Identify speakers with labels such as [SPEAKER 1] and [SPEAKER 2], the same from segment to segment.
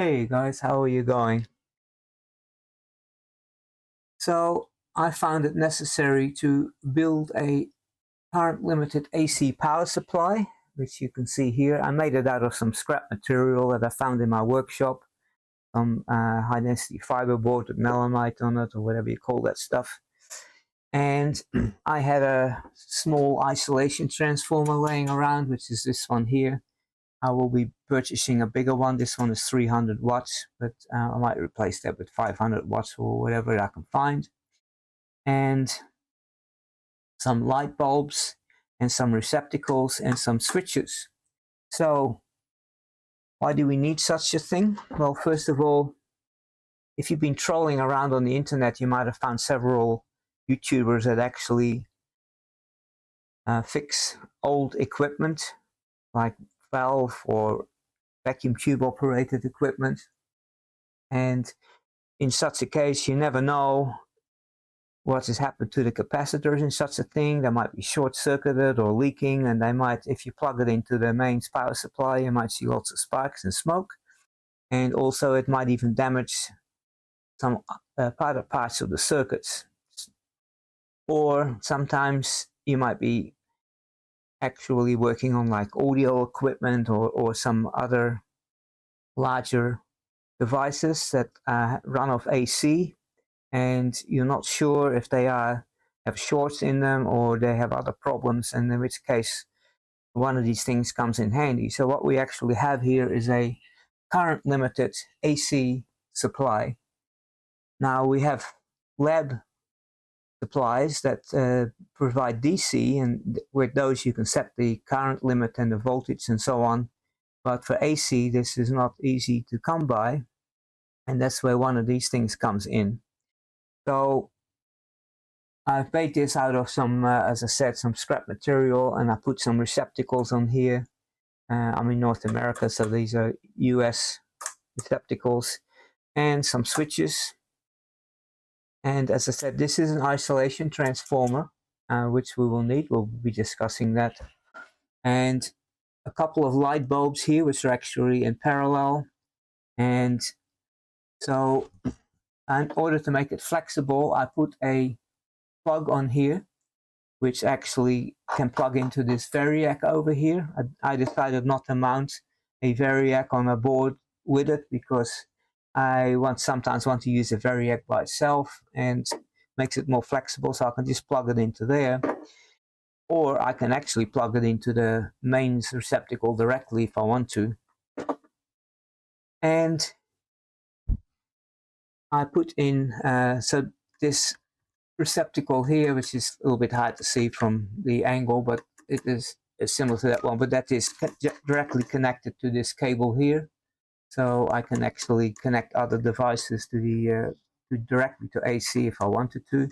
[SPEAKER 1] Hey guys, how are you going? So I found it necessary to build a current limited AC power supply, which you can see here. I made it out of some scrap material that I found in my workshop, some high density fiberboard with melamine on it or whatever you call that stuff. And I had a small isolation transformer laying around, which is this one here. I will be purchasing a bigger one. This one is 300 watts, but I might replace that with 500 watts or whatever I can find. And some light bulbs and some receptacles and some switches. So why do we need such a thing? Well, first of all, if you've been trolling around on the internet, you might have found several YouTubers that actually fix old equipment like valve or vacuum tube operated equipment. And in such a case, you never know what has happened to the capacitors in such a thing. They might be short circuited or leaking, and they might, if you plug it into the mains power supply, you might see lots of sparks and smoke. And also it might even damage some other parts of the circuits. Or sometimes you might be actually working on like audio equipment or some other larger devices that run off AC, and you're not sure if they have shorts in them or they have other problems, and in which case one of these things comes in handy. So what we actually have here is a current limited AC supply. Now we have lab supplies that provide DC, and with those you can set the current limit and the voltage and so on. But for AC, this is not easy to come by, and that's where one of these things comes in. So I've made this out of some, as I said, some scrap material, and I put some receptacles on here. I'm in North America, so these are US receptacles, and some switches. And as I said, this is an isolation transformer, which we will need. We'll be discussing that. And a couple of light bulbs here, which are actually in parallel. And so in order to make it flexible, I put a plug on here, which actually can plug into this Variac over here. I decided not to mount a Variac on a board with it because I sometimes want to use a Variac by itself, and makes it more flexible, so I can just plug it into there. Or I can actually plug it into the mains receptacle directly if I want to. And I put in, so this receptacle here, which is a little bit hard to see from the angle, but it is similar to that one, but that is directly connected to this cable here. So I can actually connect other devices to directly to AC if I wanted to.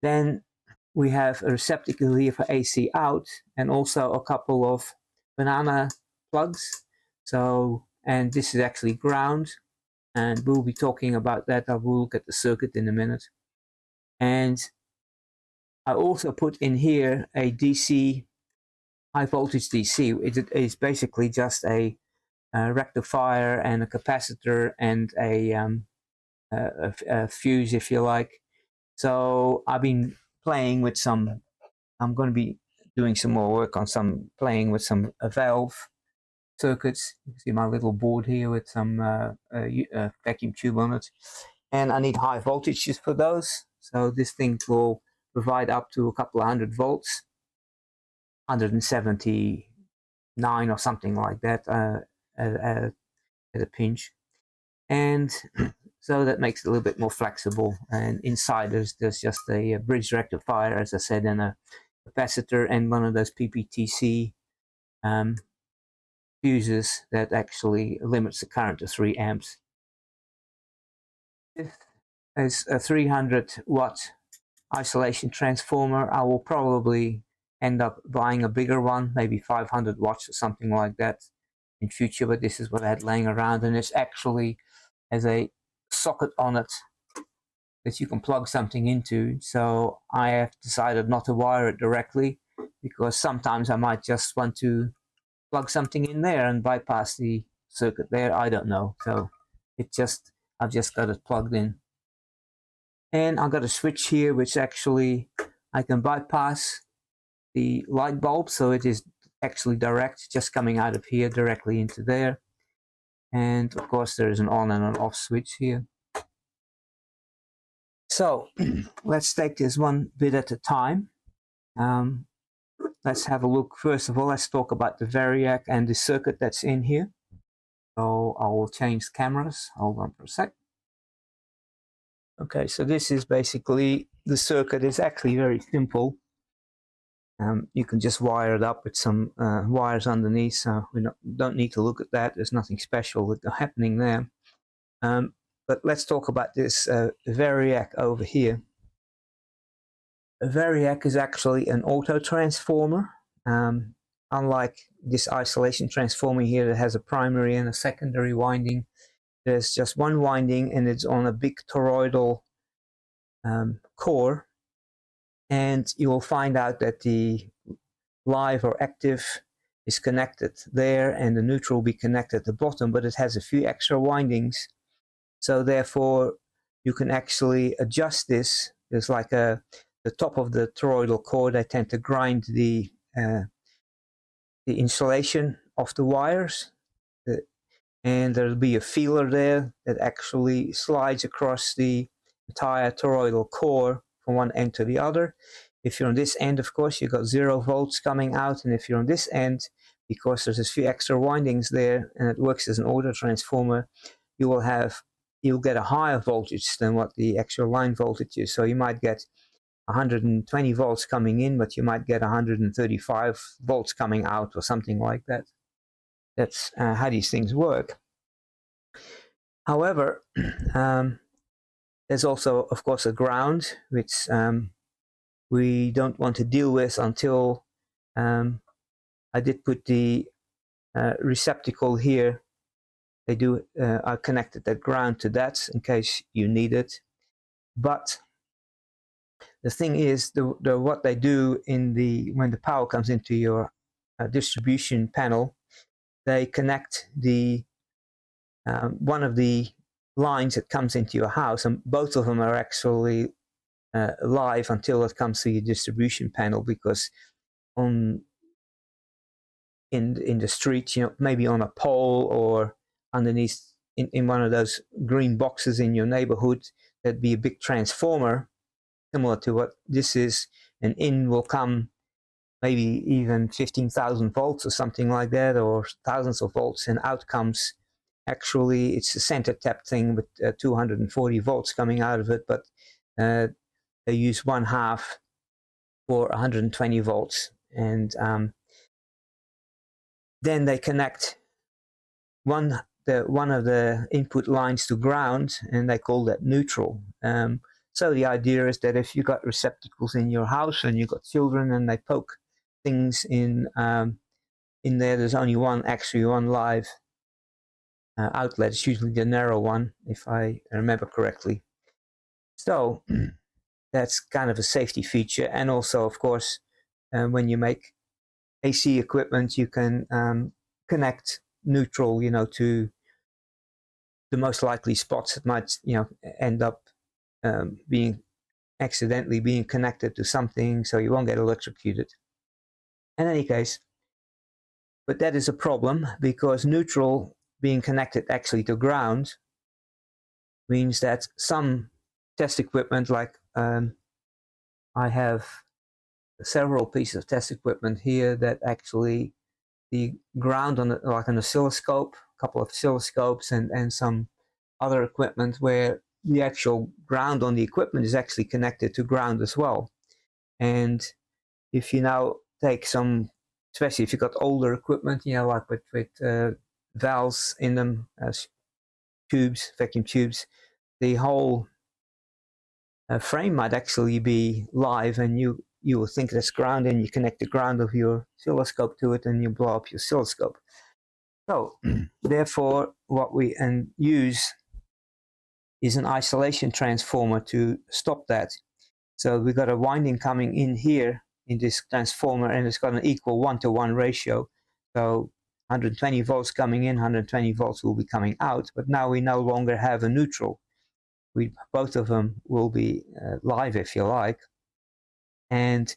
[SPEAKER 1] Then we have a receptacle here for AC out, and also a couple of banana plugs. So, and this is actually ground, and we'll be talking about that. I will look at the circuit in a minute. And I also put in here a DC, high voltage DC. It is basically just a rectifier and a capacitor and a fuse, if you like. So I've been playing with some, I'm going to be doing some more work on playing with some valve circuits. You can see my little board here with some vacuum tube on it. And I need high voltages for those. So this thing will provide up to a couple of 100 volts, 179 or something like that at a pinch. And so that makes it a little bit more flexible. And inside there's just a bridge rectifier, as I said, and a capacitor and one of those PPTC fuses that actually limits the current to 3 amps. This is a 300 watt isolation transformer. I will probably end up buying a bigger one, maybe 500 watts or something like that in future, but this is what I had laying around, and it's actually has a socket on it that you can plug something into. So I have decided not to wire it directly, because sometimes I might just want to plug something in there and bypass the circuit there, I don't know. So I've just got it plugged in. And I've got a switch here which actually I can bypass the light bulb, so it is actually direct, just coming out of here directly into there. And of course there is an on and an off switch here. So let's take this one bit at a time. Let's have a look. First of all, let's talk about the Variac and the circuit that's in here. So I will change cameras. Hold on for a sec. Okay, so this is basically the circuit. It's actually very simple. You can just wire it up with some wires underneath, so we don't need to look at that. There's nothing special happening there. But let's talk about this Variac over here. A Variac is actually an auto transformer. Unlike this isolation transformer here that has a primary and a secondary winding, there's just one winding and it's on a big toroidal core. And you will find out that the live or active is connected there and the neutral will be connected at the bottom, but it has a few extra windings. So therefore you can actually adjust this. There's like the top of the toroidal core, they tend to grind the insulation of the wires, and there'll be a feeler there that actually slides across the entire toroidal core from one end to the other. If you're on this end, of course, you've got 0 volts coming out, and if you're on this end, because there's a few extra windings there and it works as an auto transformer, you'll get a higher voltage than what the actual line voltage is. So you might get 120 volts coming in, but you might get 135 volts coming out or something like that. That's how these things work. However, there's also, of course, a ground, which we don't want to deal with until I did put the receptacle here. I connected that ground to that in case you need it. But the thing is, what they do when the power comes into your distribution panel, they connect the one of the lines that comes into your house, and both of them are actually live until it comes to your distribution panel, because in the street, maybe on a pole or underneath in one of those green boxes in your neighborhood, there'd be a big transformer similar to what this is, and in will come maybe even 15,000 volts or something like that, or thousands of volts, and out comes, actually it's a center tap thing with 240 volts coming out of it, but they use 1/2 for 120 volts, and then they connect one of the input lines to ground, and they call that neutral. So the idea is that if you got receptacles in your house and you got children and they poke things in there, there's only one live outlet. It's usually the narrow one, if I remember correctly. So that's kind of a safety feature. And also, of course, when you make AC equipment, you can connect neutral, to the most likely spots that might, end up accidentally being connected to something, so you won't get electrocuted. In any case, but that is a problem, because neutral being connected actually to ground means that some test equipment, like I have several pieces of test equipment here that actually the ground on like an oscilloscope, a couple of oscilloscopes, and some other equipment where the actual ground on the equipment is actually connected to ground as well. And if you now take some, especially if you've got older equipment, like with valves in them, tubes, vacuum tubes, the whole frame might actually be live, and you will think that's ground, and you connect the ground of your oscilloscope to it, and you blow up your oscilloscope. So therefore, what we use is an isolation transformer to stop that. So we've got a winding coming in here in this transformer, and it's got an equal 1-to-1 ratio. So 120 volts coming in, 120 volts will be coming out, but now we no longer have a neutral. Both of them will be live, if you like, and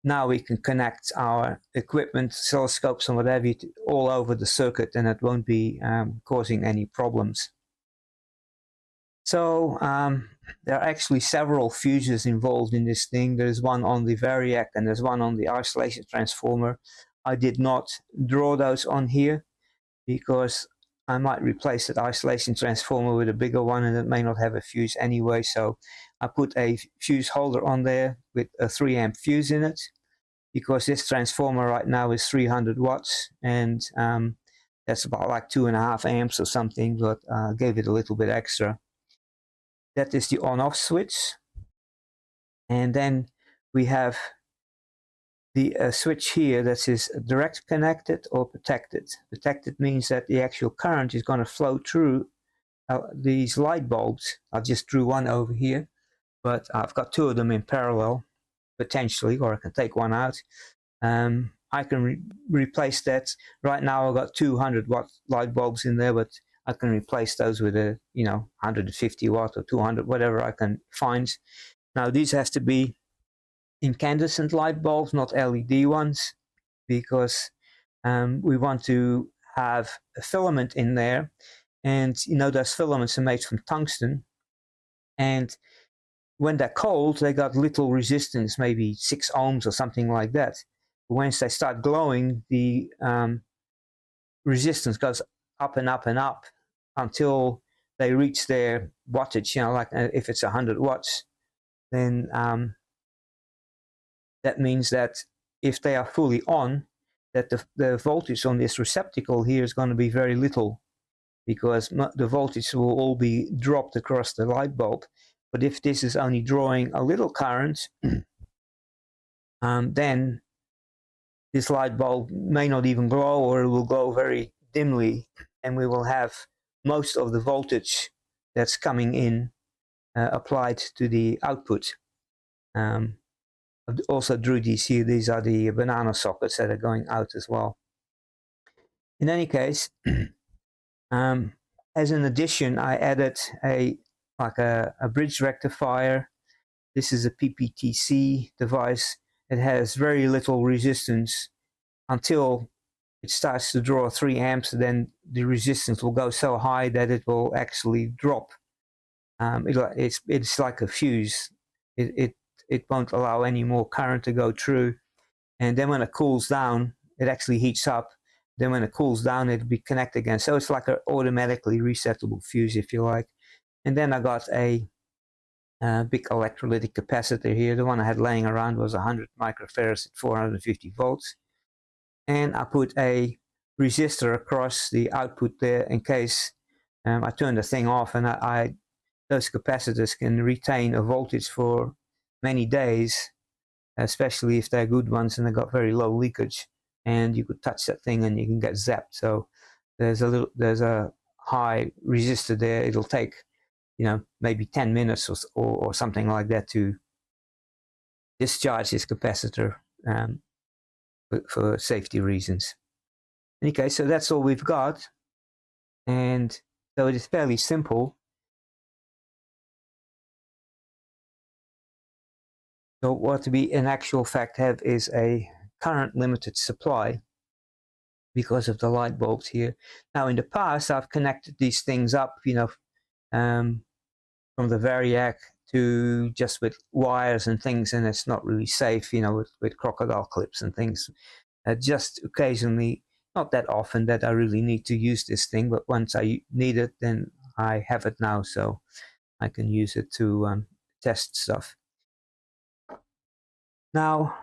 [SPEAKER 1] now we can connect our equipment, oscilloscopes and whatever all over the circuit, and it won't be causing any problems. So there are actually several fuses involved in this thing. There's one on the Variac and there's one on the isolation transformer. I did not draw those on here because I might replace that isolation transformer with a bigger one and it may not have a fuse anyway. So I put a fuse holder on there with a 3 amp fuse in it, because this transformer right now is 300 watts and that's about like 2.5 amps or something, but I gave it a little bit extra. That is the on-off switch. And then we have the switch here that is direct connected or protected. Protected means that the actual current is going to flow through these light bulbs. I just drew one over here, but I've got 2 of them in parallel, potentially, or I can take one out. I can replace that. Right now I've got 200 watt light bulbs in there, but I can replace those with a 150 watt or 200, whatever I can find. Now these have to be incandescent light bulbs, not LED ones, because we want to have a filament in there, and those filaments are made from tungsten, and when they're cold they got little resistance, maybe 6 ohms or something like that. But once they start glowing, the resistance goes up and up and up until they reach their wattage. Like if it's 100 watts, then that means that if they are fully on, that the voltage on this receptacle here is going to be very little, because the voltage will all be dropped across the light bulb. But if this is only drawing a little current, then this light bulb may not even glow, or it will glow very dimly, and we will have most of the voltage that's coming in applied to the output. I also drew these here. These are the banana sockets that are going out as well. In any case, as an addition, I added a bridge rectifier. This is a PPTC device. It has very little resistance until it starts to draw 3 amps. Then the resistance will go so high that it will actually drop. It's like a fuse. It won't allow any more current to go through. And then when it cools down, it actually heats up. Then when it cools down, it'll be connected again. So it's like an automatically resettable fuse, if you like. And then I got a big electrolytic capacitor here. The one I had laying around was 100 microfarads at 450 volts. And I put a resistor across the output there in case I turn the thing off, and those capacitors can retain a voltage for many days, especially if they're good ones and they got very low leakage, and you could touch that thing and you can get zapped. So there's a high resistor there. It'll take maybe 10 minutes or something like that to discharge this capacitor for safety reasons. Okay, so that's all we've got, and so it is fairly simple. So what we in actual fact have is a current limited supply because of the light bulbs here. Now in the past I've connected these things up, from the Variac to just with wires and things, and it's not really safe, with crocodile clips and things. Just occasionally, not that often that I really need to use this thing, but once I need it, then I have it now, so I can use it to test stuff. Now,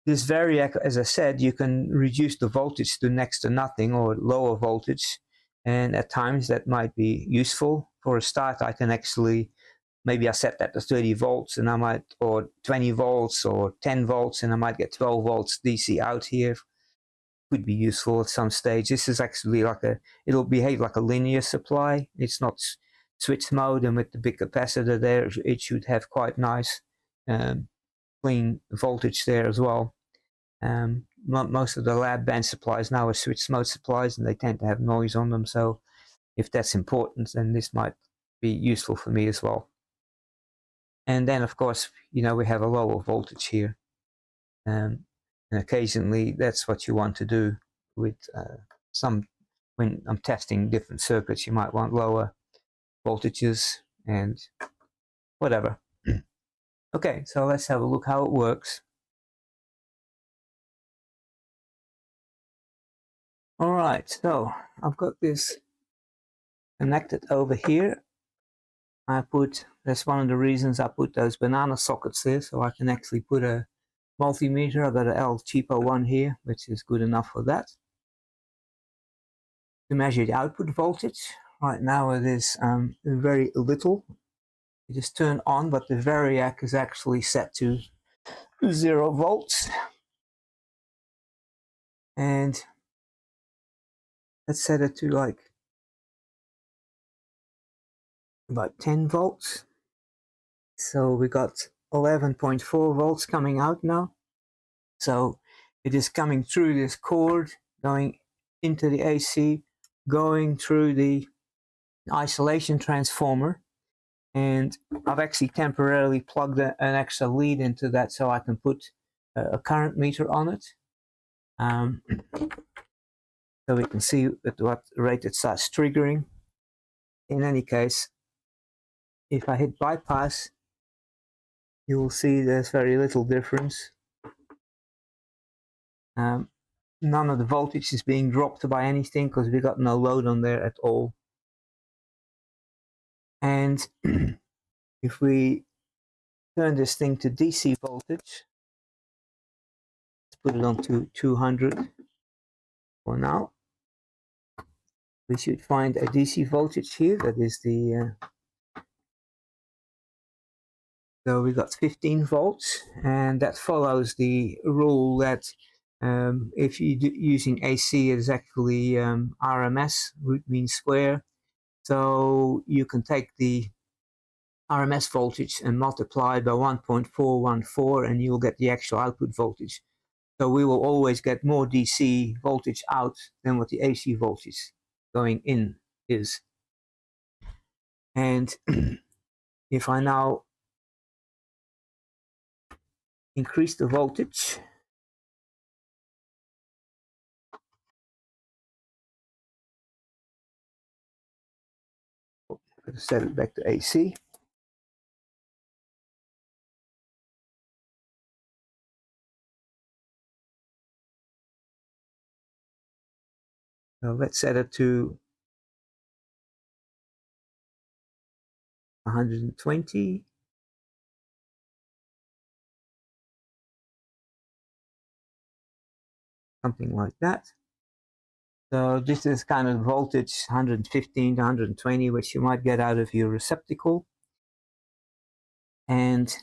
[SPEAKER 1] this Variac, as I said, you can reduce the voltage to next to nothing or lower voltage, and at times that might be useful. For a start, I can actually, maybe I set that to 30 volts and I might, or 20 volts or 10 volts, and I might get 12 volts DC out here. Could be useful at some stage. This is actually it'll behave like a linear supply. It's not switch mode, and with the big capacitor there, it should have quite nice clean voltage there as well. most of the lab band supplies now are switched mode supplies, and they tend to have noise on them. So if that's important, then this might be useful for me as well. And then, of course, we have a lower voltage here. And occasionally, that's what you want to do with when I'm testing different circuits. You might want lower voltages and whatever. Okay, so let's have a look how it works. All right, so I've got this connected over here. That's one of the reasons I put those banana sockets there, so I can actually put a multimeter. I've got an El Cheapo one here, which is good enough for that. To measure the output voltage, right now it is very little. It is turned on, but the variac is actually set to 0 volts. And let's set it to like about 10 volts. So we got 11.4 volts coming out now. So it is coming through this cord, going into the AC, going through the isolation transformer. And I've actually temporarily plugged an extra lead into that so I can put a current meter on it. So we can see at what rate it starts triggering. In any case, if I hit bypass, you will see there's very little difference. None of the voltage is being dropped by anything because we got no load on there at all. And if we turn this thing to DC voltage, let's put it on to 200 for now. We should find a DC voltage here. That is the so we got 15 volts, and that follows the rule that if you're using AC, it is actually RMS, root mean square. So you can take the RMS voltage and multiply by 1.414, and you'll get the actual output voltage. So we will always get more DC voltage out than what the AC voltage going in is. And if I now increase the voltage, set it back to AC. So let's set it to 120. Something like that. So this is kind of voltage 115 to 120, which you might get out of your receptacle. And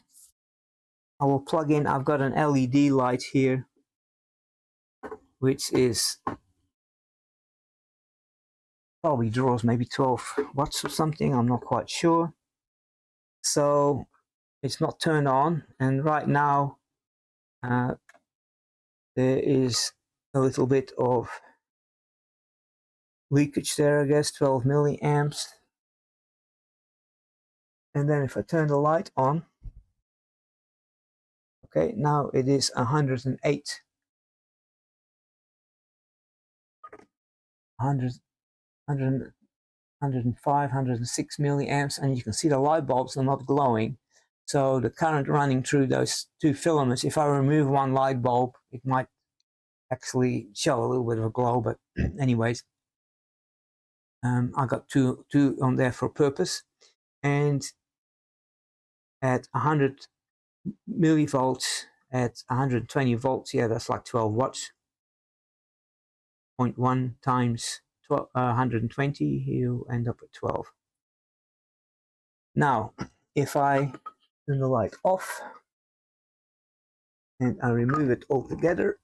[SPEAKER 1] I will plug in, I've got an LED light here, which is probably draws maybe 12 watts or something, I'm not quite sure. So it's not turned on, and right now there is a little bit of leakage there, I guess, 12 milliamps. And then if I turn the light on, okay, now it is 108. 105, 106 milliamps, and you can see the light bulbs are not glowing. So the current running through those two filaments, if I remove one light bulb, it might actually show a little bit of a glow, but anyways, I got two on there for purpose. And at 100 millivolts, at 120 volts, yeah, that's like 12 watts. 0.1 times 120, you end up at 12. Now, if I turn the light off and I remove it altogether,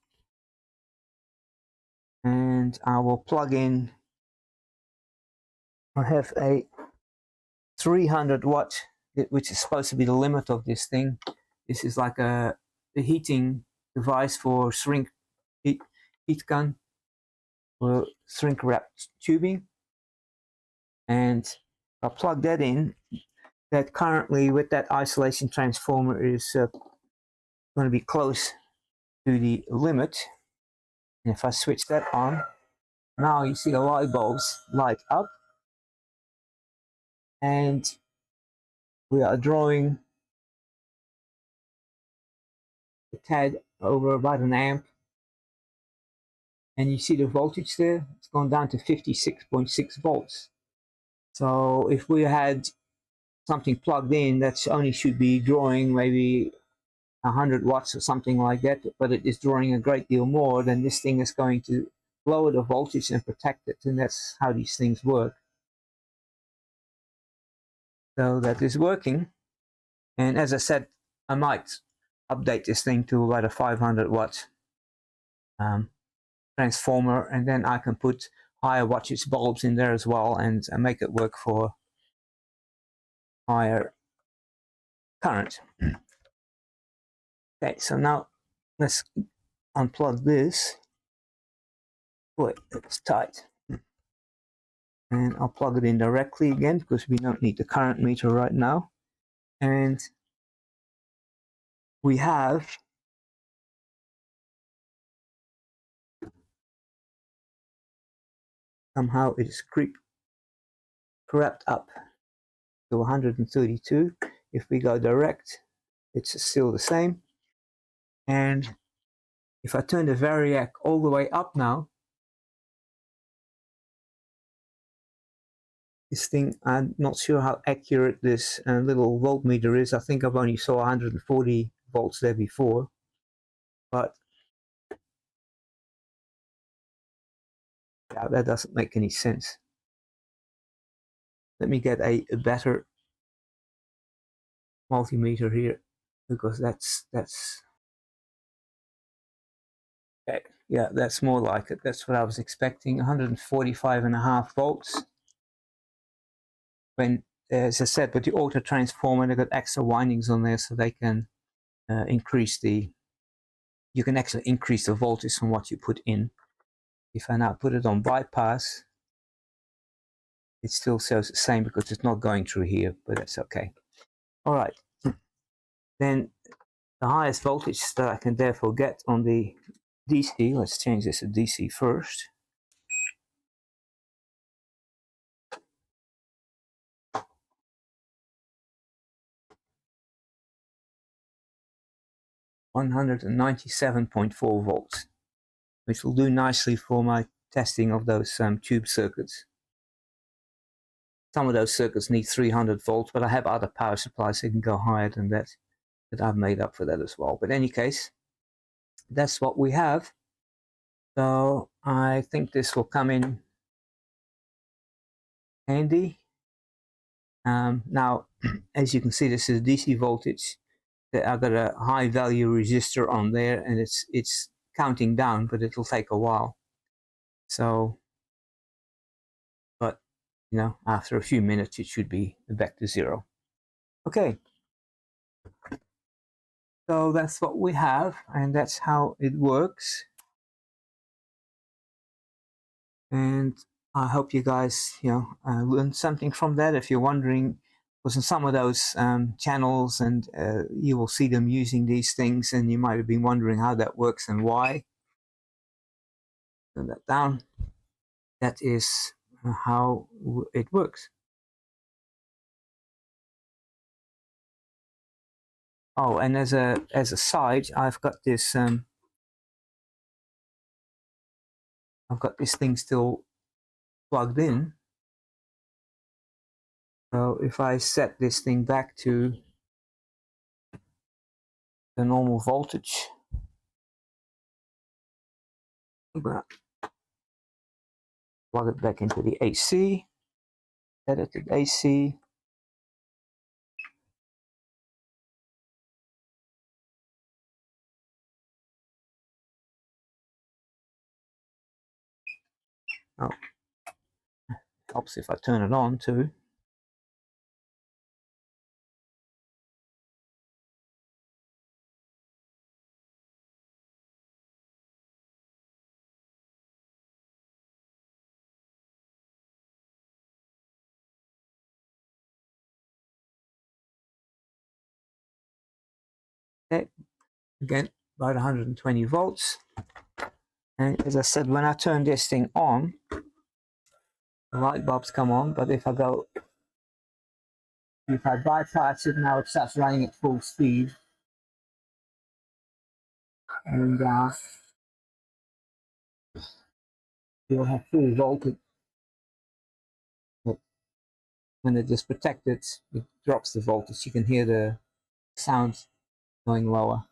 [SPEAKER 1] and I will plug in, I have a 300 watt, which is supposed to be the limit of this thing. This is like a heating device for heat gun or shrink wrap tubing, and I'll plug that in. That currently with that isolation transformer is going to be close to the limit. And if I switch that on, now you see the light bulbs light up, and we are drawing a tad over about an amp, and you see the voltage there, it's gone down to 56.6 volts. So if we had something plugged in that's only should be drawing maybe 100 watts or something like that, but it is drawing a great deal more, then this thing is going to lower the voltage and protect it, and that's how these things work. So that is working, and as I said, I might update this thing to about a 500 watt transformer, and then I can put higher wattage bulbs in there as well and make it work for higher current. Okay, so now let's unplug this. Boy, it's tight. And I'll plug it in directly again because we don't need the current meter right now. And we have somehow it is crept up to 132. If we go direct, it's still the same. And if I turn the variac all the way up now, this thing, I'm not sure how accurate this little voltmeter is. I think I've only saw 140 volts there before, but yeah, that doesn't make any sense. Let me get a better multimeter here, because that's okay. Yeah, that's more like it. That's what I was expecting. 145.5 volts. When, as I said, with the auto transformer, they got extra windings on there, so they can increase the. You can actually increase the voltage from what you put in. If I now put it on bypass, it still shows the same because it's not going through here, but that's okay. All right. Then the highest voltage that I can therefore get on the DC, let's change this to DC first. (197.4 volts), which will do nicely for my testing of those tube circuits. Some of those circuits need 300 volts, but I have other power supplies that can go higher than that I've made up for that as well. But in any case, that's what we have. So I think this will come in handy. Now, as you can see, this is DC voltage. I've got a high value resistor on there, and it's counting down, but it'll take a while. So, but you know, after a few minutes, it should be back to zero. Okay. So that's what we have, and that's how it works. And I hope you guys, learned something from that. If you're wondering, because in some of those channels, and you will see them using these things, and you might have been wondering how that works and why. Turn that down. That is how it works. Oh, and as a side, I've got this thing still plugged in. So if I set this thing back to the normal voltage, plug it back into the AC, edit the AC. Oh, helps if I turn it on too. Okay, again, about 120 volts. And as I said, when I turn this thing on, the light bulbs come on, but if I bypass it, now it starts running at full speed. And you'll have full voltage. But when it is protected, it drops the voltage. You can hear the sound going lower.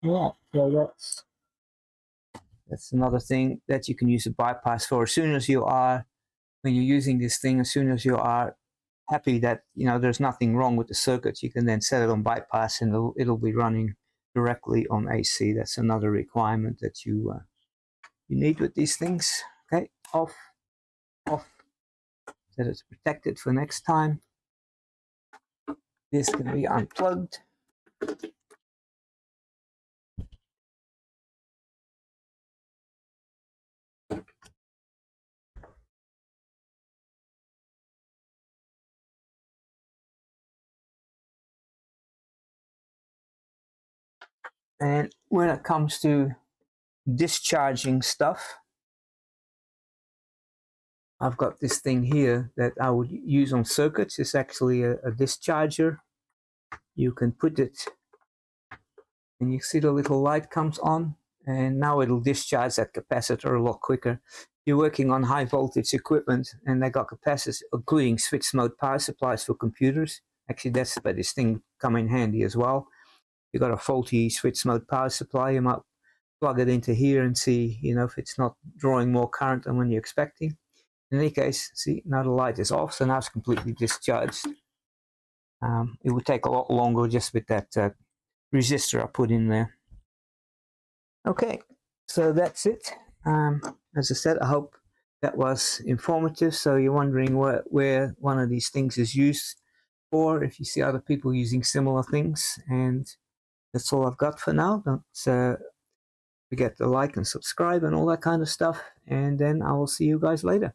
[SPEAKER 1] Yeah, so that's another thing that you can use a bypass for. As soon as you are, when you're using this thing, as soon as you are happy that there's nothing wrong with the circuit, you can then set it on bypass and it'll be running directly on AC. That's another requirement that you need with these things. Okay, off, that it's protected for next time. This can be unplugged. And when it comes to discharging stuff, I've got this thing here that I would use on circuits. It's actually a discharger. You can put it, and you see the little light comes on, and now it'll discharge that capacitor a lot quicker. You're working on high voltage equipment, and they got capacitors, including switch mode power supplies for computers. Actually, that's where this thing come in handy as well. You got a faulty switch mode power supply, you might plug it into here and see, if it's not drawing more current than when you're expecting. In any case, see, now the light is off, so now it's completely discharged. It would take a lot longer just with that resistor I put in there. Okay, so that's it. As I said, I hope that was informative. So you're wondering where one of these things is used for, if you see other people using similar things. And that's all I've got for now. Don't forget to like and subscribe and all that kind of stuff. And then I will see you guys later.